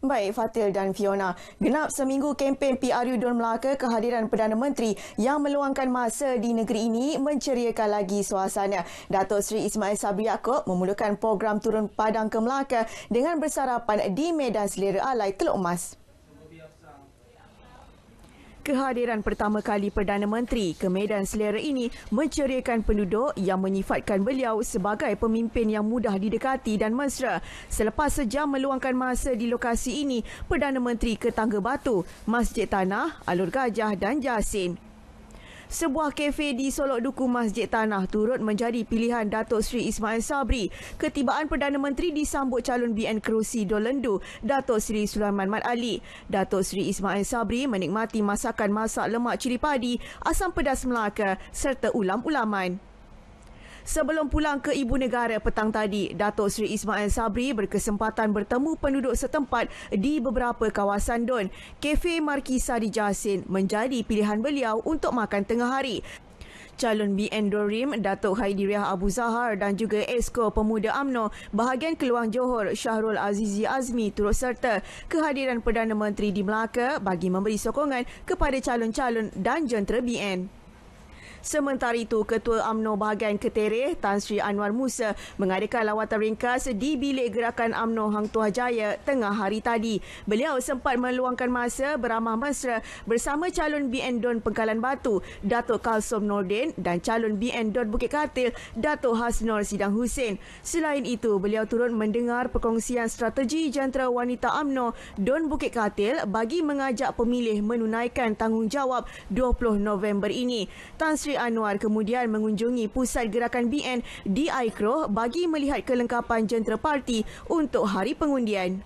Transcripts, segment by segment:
Baik, Fatil dan Fiona. Genap seminggu kempen PRU Don Melaka, kehadiran Perdana Menteri yang meluangkan masa di negeri ini menceriakan lagi suasana. Datuk Seri Ismail Sabri Yaakob memulakan program turun padang ke Melaka dengan bersarapan di Medan Selera Alai Teluk Emas. Kehadiran pertama kali Perdana Menteri ke Medan Selera ini menceriakan penduduk yang menyifatkan beliau sebagai pemimpin yang mudah didekati dan mesra. Selepas sejam meluangkan masa di lokasi ini, Perdana Menteri ke Tangga Batu, Masjid Tanah, Alur Gajah dan Jasin. Sebuah kafe di Solok Duku Masjid Tanah turut menjadi pilihan Datuk Seri Ismail Sabri. Ketibaan Perdana Menteri disambut calon BN Kerusi Dolendu, Datuk Seri Sulaiman Mat Ali. Datuk Seri Ismail Sabri menikmati masakan masak lemak cili padi, asam pedas Melaka serta ulam-ulaman. Sebelum pulang ke ibu negara petang tadi, Datuk Seri Ismail Sabri berkesempatan bertemu penduduk setempat di beberapa kawasan Don. Kafe Markisa di Jasin menjadi pilihan beliau untuk makan tengah hari. Calon BN Dorim, Datuk Haidiriah Abu Zahar dan juga Esko Pemuda UMNO bahagian Keluang Johor Syahrul Azizi Azmi turut serta. Kehadiran Perdana Menteri di Melaka bagi memberi sokongan kepada calon-calon dan jentera BN. Sementara itu, Ketua UMNO bahagian Ketereh, Tan Sri Anwar Musa mengadakan lawatan ringkas di Bilik Gerakan UMNO Hang Tuah Jaya tengah hari tadi. Beliau sempat meluangkan masa beramah mesra bersama calon BN Don Pengkalan Batu, Datuk Kalsom Nordin dan calon BN Don Bukit Katil, Datuk Hasnor Sidang Hussein. Selain itu, beliau turut mendengar perkongsian strategi jentera wanita UMNO Don Bukit Katil bagi mengajak pemilih menunaikan tanggungjawab 20 November ini. Tan Sri Anwar kemudian mengunjungi pusat gerakan BN di Aikroh bagi melihat kelengkapan jentera parti untuk hari pengundian.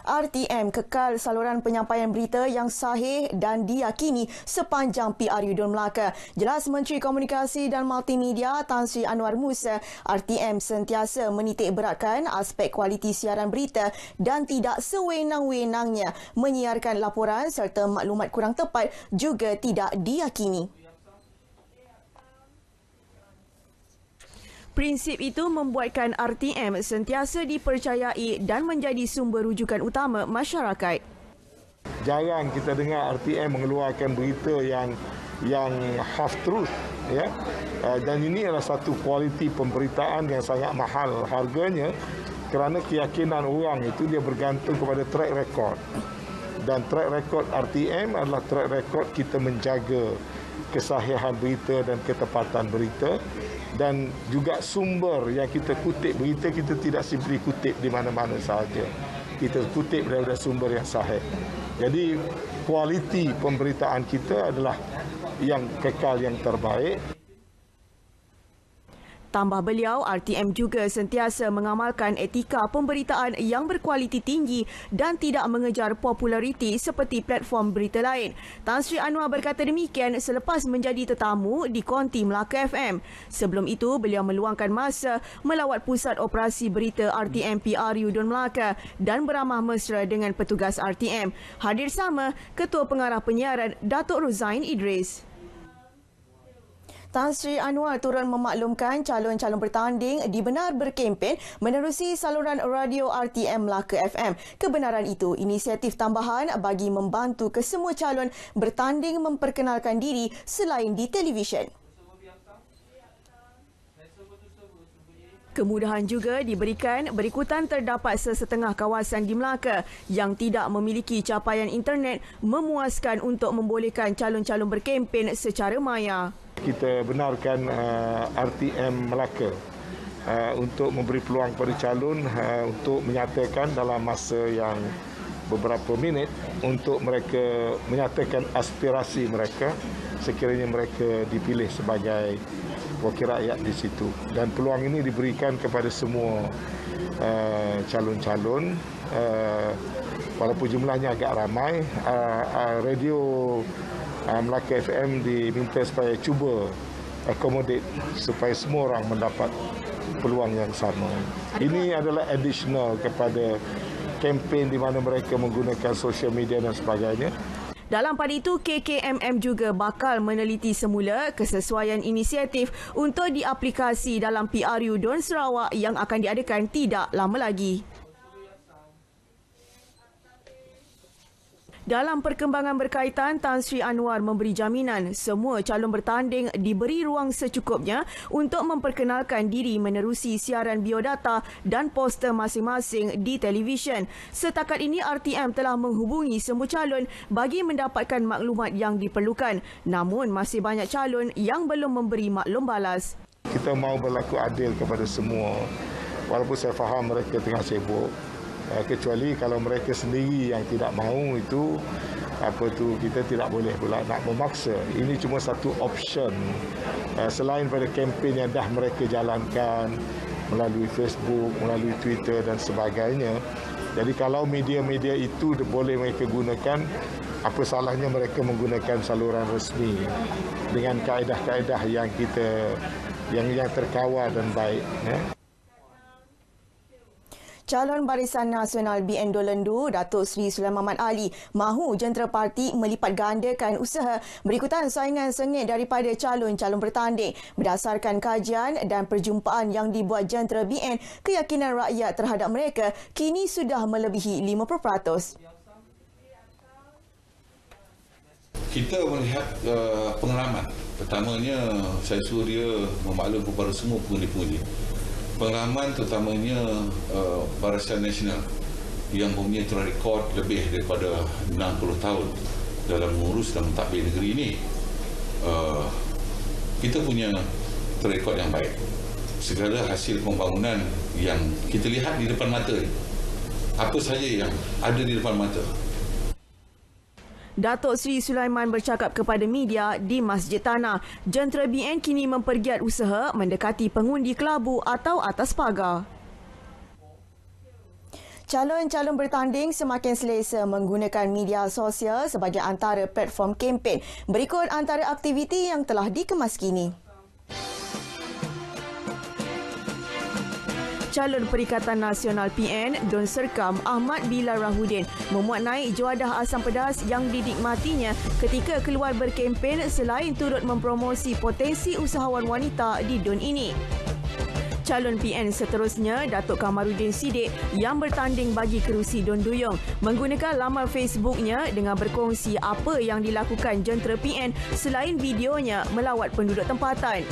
RTM kekal saluran penyampaian berita yang sahih dan diyakini sepanjang PRU Don Melaka. Jelas Menteri Komunikasi dan Multimedia Tan Sri Anwar Musa, RTM sentiasa menitik beratkan aspek kualiti siaran berita dan tidak sewenang-wenangnya menyiarkan laporan serta maklumat kurang tepat juga tidak diyakini. Prinsip itu membuatkan RTM sentiasa dipercayai dan menjadi sumber rujukan utama masyarakat. Jarang kita dengar RTM mengeluarkan berita yang half truth, ya. Dan ini adalah satu kualiti pemberitaan yang sangat mahal harganya kerana keyakinan orang itu dia bergantung kepada track record. Dan track record RTM adalah track record kita menjaga kesahihan berita dan ketepatan berita. Dan juga sumber yang kita kutip berita, kita tidak simply kutip di mana-mana sahaja. Kita kutip daripada sumber yang sahih. Jadi kualiti pemberitaan kita adalah yang kekal, yang terbaik. Tambah beliau, RTM juga sentiasa mengamalkan etika pemberitaan yang berkualiti tinggi dan tidak mengejar populariti seperti platform berita lain. Tan Sri Anwar berkata demikian selepas menjadi tetamu di Konti Melaka FM. Sebelum itu, beliau meluangkan masa melawat pusat operasi berita RTM PRU Don Melaka dan beramah mesra dengan petugas RTM. Hadir sama Ketua Pengarah Penyiaran Datuk Rozain Idris. Tan Sri Anwar turut memaklumkan calon-calon bertanding dibenar berkempen menerusi saluran radio RTM Melaka FM. Kebenaran itu inisiatif tambahan bagi membantu kesemua calon bertanding memperkenalkan diri selain di televisyen. Kemudahan juga diberikan berikutan terdapat sesetengah kawasan di Melaka yang tidak memiliki capaian internet memuaskan untuk membolehkan calon-calon berkempen secara maya. Kita benarkan RTM Melaka untuk memberi peluang kepada calon untuk menyatakan dalam masa yang beberapa minit untuk mereka menyatakan aspirasi mereka sekiranya mereka dipilih sebagai wakil rakyat di situ. Dan peluang ini diberikan kepada semua calon-calon walaupun jumlahnya agak ramai. Radio Melaka FM diminta supaya cuba accommodate supaya semua orang mendapat peluang yang sama. Ini adalah additional kepada kempen di mana mereka menggunakan social media dan sebagainya. Dalam pada itu, KKMM juga bakal meneliti semula kesesuaian inisiatif untuk diaplikasi dalam PRU Don Sarawak yang akan diadakan tidak lama lagi. Dalam perkembangan berkaitan, Tan Sri Anwar memberi jaminan semua calon bertanding diberi ruang secukupnya untuk memperkenalkan diri menerusi siaran biodata dan poster masing-masing di televisyen. Setakat ini RTM telah menghubungi semua calon bagi mendapatkan maklumat yang diperlukan. Namun masih banyak calon yang belum memberi maklum balas. Kita mahu berlaku adil kepada semua. Walaupun saya faham mereka tengah sibuk. Kecuali kalau mereka sendiri yang tidak mahu itu kita tidak boleh pula nak memaksa. Ini cuma satu option selain pada kempen yang dah mereka jalankan melalui Facebook, melalui Twitter dan sebagainya. Jadi kalau media-media itu boleh mereka gunakan, apa salahnya mereka menggunakan saluran resmi dengan kaedah-kaedah yang terkawal dan baik, ya. Calon Barisan Nasional BN Dolendu, Datuk Seri Sulaiman Ahmad Ali, mahu jentera parti melipat gandakan usaha berikutan saingan sengit daripada calon-calon bertanding. Berdasarkan kajian dan perjumpaan yang dibuat jentera BN, keyakinan rakyat terhadap mereka kini sudah melebihi 50%. Kita melihat pengalaman. Pertamanya, saya suruh dia memaklum kepada semua pengundi-pengundi. Pengalaman terutamanya Barisan Nasional yang mempunyai track record lebih daripada 60 tahun dalam mengurus dan mentadbir negeri ini. Kita punya track record yang baik. Segala hasil pembangunan yang kita lihat di depan mata ini, apa saja yang ada di depan mata. Datuk Seri Sulaiman bercakap kepada media di Masjid Tanah. Jentera BN kini mempergiat usaha mendekati pengundi kelabu atau atas pagar. Calon-calon bertanding semakin selesa menggunakan media sosial sebagai antara platform kempen. Berikut antara aktiviti yang telah dikemas kini. Calon Perikatan Nasional PN Don Serkam Ahmad Bilal Rahudin memuat naik juadah asam pedas yang didikmatinya ketika keluar berkempen selain turut mempromosi potensi usahawan wanita di Don ini. Calon PN seterusnya, Datuk Kamarudin Siddiq yang bertanding bagi kerusi Don Duyung menggunakan laman Facebooknya dengan berkongsi apa yang dilakukan jentera PN selain videonya melawat penduduk tempatan.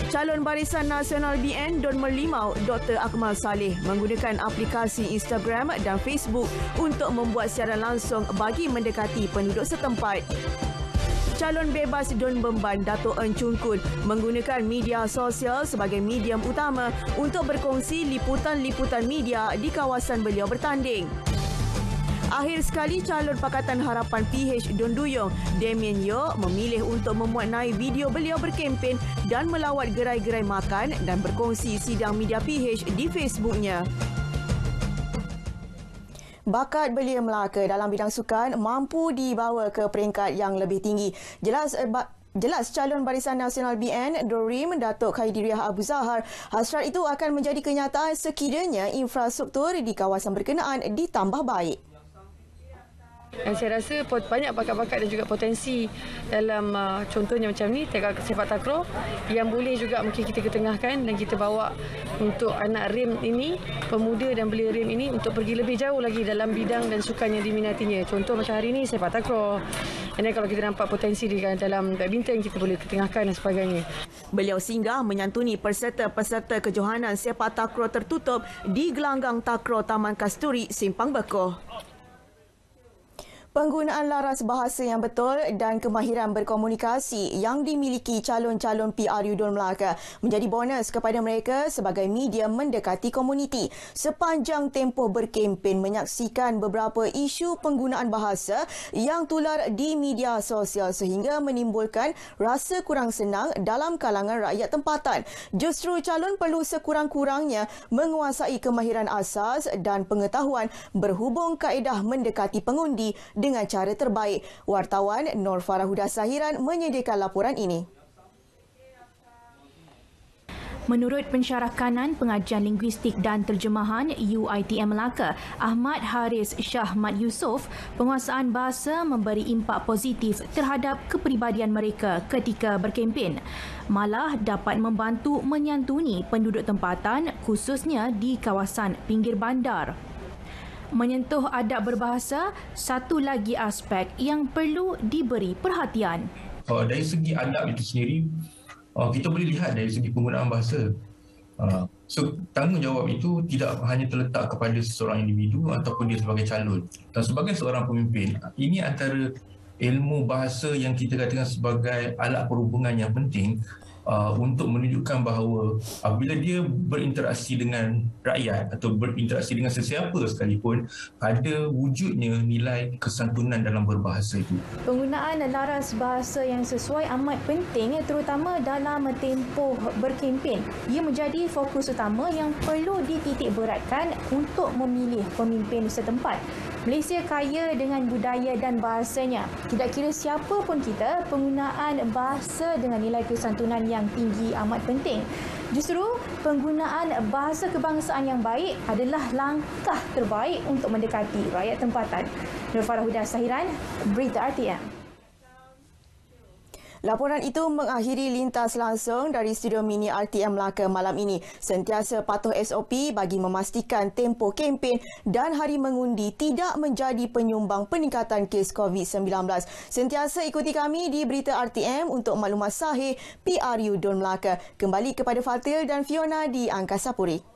Calon Barisan Nasional BN Don Merlimau Dr. Akmal Saleh menggunakan aplikasi Instagram dan Facebook untuk membuat siaran langsung bagi mendekati penduduk setempat. Calon bebas Don Bemban Dato' Eun Chun Kun menggunakan media sosial sebagai medium utama untuk berkongsi liputan-liputan media di kawasan beliau bertanding. Akhir sekali, calon Pakatan Harapan PH Don Duyung, Damien Yeoh memilih untuk memuat naik video beliau berkempen dan melawat gerai-gerai makan dan berkongsi sidang media PH di Facebooknya. Bakat belia Melaka dalam bidang sukan mampu dibawa ke peringkat yang lebih tinggi. Jelas calon Barisan Nasional BN Dorim Datuk Khairiyah Abu Zahar, hasrat itu akan menjadi kenyataan sekiranya infrastruktur di kawasan berkenaan ditambah baik. Dan saya rasa banyak bakat-bakat dan juga potensi dalam contohnya macam ni, sepak takraw yang boleh juga mungkin kita ketengahkan dan kita bawa untuk anak RIM ini, pemuda dan belia RIM ini untuk pergi lebih jauh lagi dalam bidang dan sukan yang diminatinya. Contoh macam hari ini sepak takraw. Dan kalau kita nampak potensi di dalam badminton, kita boleh ketengahkan dan sebagainya. Beliau singgah menyantuni peserta-peserta kejohanan sepak takraw tertutup di gelanggang takraw Taman Kasturi, Simpang Bekoh. Penggunaan laras bahasa yang betul dan kemahiran berkomunikasi yang dimiliki calon-calon PRU Don Melaka menjadi bonus kepada mereka sebagai media mendekati komuniti. Sepanjang tempoh berkempen menyaksikan beberapa isu penggunaan bahasa yang tular di media sosial sehingga menimbulkan rasa kurang senang dalam kalangan rakyat tempatan. Justru calon perlu sekurang-kurangnya menguasai kemahiran asas dan pengetahuan berhubung kaedah mendekati pengundi dengan cara terbaik. Wartawan Nur Farahuda Sahiran menyediakan laporan ini. Menurut Pensyarah Kanan Pengajian Linguistik dan Terjemahan UiTM Melaka, Ahmad Haris Shah Mat Yusof, penguasaan bahasa memberi impak positif terhadap kepribadian mereka ketika berkempen. Malah dapat membantu menyantuni penduduk tempatan khususnya di kawasan pinggir bandar. Menyentuh adab berbahasa, satu lagi aspek yang perlu diberi perhatian. Dari segi adab itu sendiri, kita boleh lihat dari segi penggunaan bahasa. So, tanggungjawab itu tidak hanya terletak kepada seseorang individu ataupun dia sebagai calon. Dan sebagai seorang pemimpin, ini antara ilmu bahasa yang kita katakan sebagai alat perhubungan yang penting untuk menunjukkan bahawa apabila dia berinteraksi dengan rakyat atau berinteraksi dengan sesiapa sekalipun, ada wujudnya nilai kesantunan dalam berbahasa itu. Penggunaan laras bahasa yang sesuai amat penting, terutama dalam tempoh berkempen. Ia menjadi fokus utama yang perlu dititik beratkan untuk memilih pemimpin setempat. Malaysia kaya dengan budaya dan bahasanya. Tidak kira siapa pun kita, penggunaan bahasa dengan nilai kesantunan yang tinggi amat penting. Justru penggunaan bahasa kebangsaan yang baik adalah langkah terbaik untuk mendekati rakyat tempatan. Nur Farah Huda Sahiran, Berita RTM. Laporan itu mengakhiri lintas langsung dari studio mini RTM Melaka malam ini. Sentiasa patuh SOP bagi memastikan tempoh kempen dan hari mengundi tidak menjadi penyumbang peningkatan kes COVID-19. Sentiasa ikuti kami di Berita RTM untuk maklumat sahih PRU Don Melaka. Kembali kepada Fatil dan Fiona di Angkasa Puri.